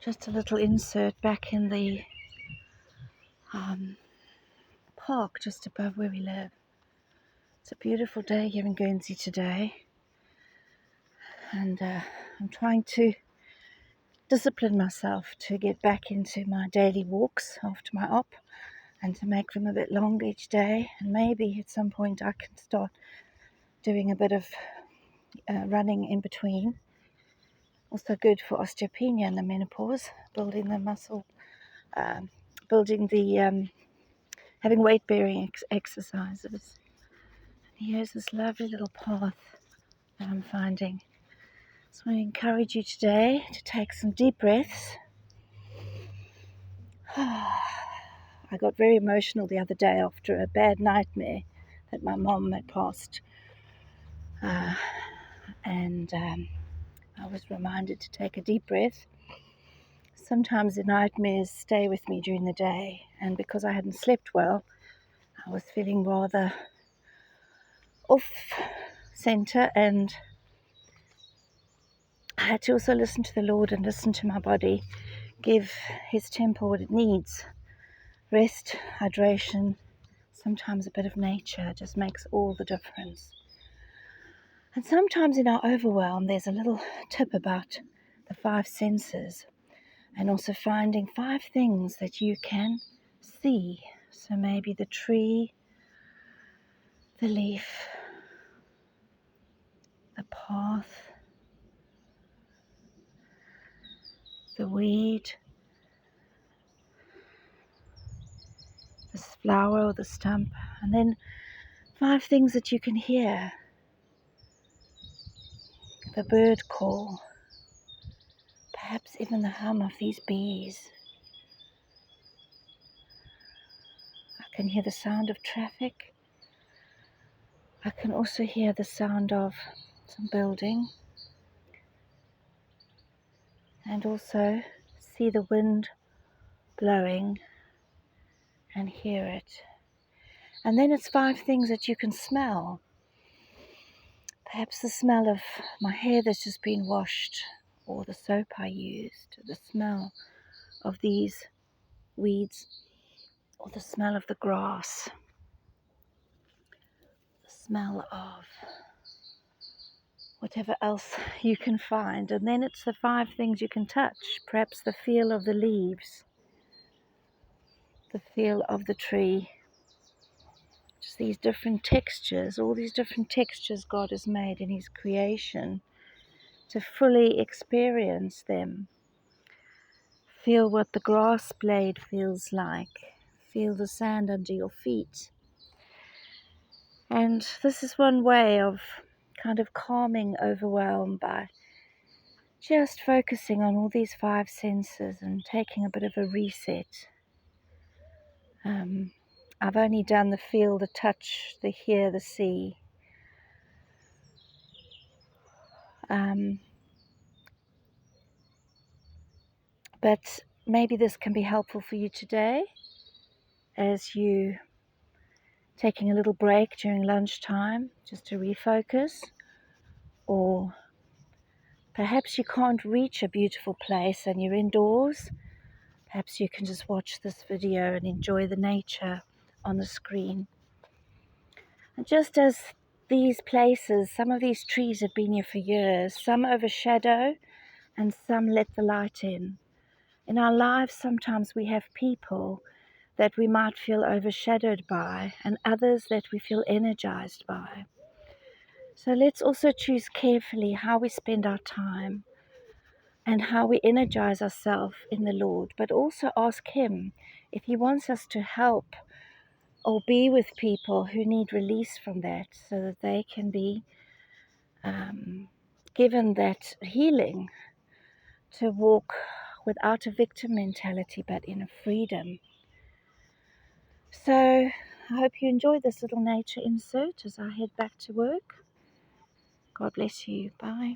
Just a little insert back in the park just above where we live. It's a beautiful day here in Guernsey today, and I'm trying to discipline myself to get back into my daily walks after my op and to make them a bit longer each day, and maybe at some point I can start doing a bit of running in between. Also good for osteopenia and the menopause, building the muscle, building the having weight-bearing exercises. And here's this lovely little path that I'm finding. So I encourage you today to take some deep breaths. I got very emotional the other day after a bad nightmare that my mom had passed. And I was reminded to take a deep breath. Sometimes the nightmares stay with me during the day, and because I hadn't slept well, I was feeling rather off center, and I had to also listen to the Lord and listen to my body, give His temple what it needs. Rest, hydration, sometimes a bit of nature just makes all the difference. And sometimes in our overwhelm, there's a little tip about the 5 senses, and also finding 5 things that you can see. So maybe the tree, the leaf, the path, the weed, the flower or the stump, and then 5 things that you can hear. The bird call, perhaps even the hum of these bees. I can hear the sound of traffic. I can also hear the sound of some building, and also see the wind blowing and hear it. And then it's 5 things that you can smell. Perhaps the smell of my hair that's just been washed, or the soap I used, the smell of these weeds, or the smell of the grass, the smell of whatever else you can find. And then it's the 5 things you can touch, perhaps the feel of the leaves, the feel of the tree, just these different textures, all these different textures God has made in His creation, to fully experience them. Feel what the grass blade feels like, feel the sand under your feet. And this is one way of kind of calming overwhelm by just focusing on all these 5 senses and taking a bit of a reset. I've only done the feel, the touch, the hear, the see. But maybe this can be helpful for you today as you taking a little break during lunchtime just to refocus, or perhaps you can't reach a beautiful place and you're indoors. Perhaps you can just watch this video and enjoy the nature on the screen. And just as these places, some of these trees have been here for years, some overshadow and some let the light in. In our lives, sometimes we have people that we might feel overshadowed by, and others that we feel energized by. So let's also choose carefully how we spend our time and how we energize ourselves in the Lord, but also ask Him if He wants us to help or be with people who need release from that, so that they can be given that healing to walk without a victim mentality, but in a freedom. So I hope you enjoyed this little nature insert as I head back to work. God bless you. Bye.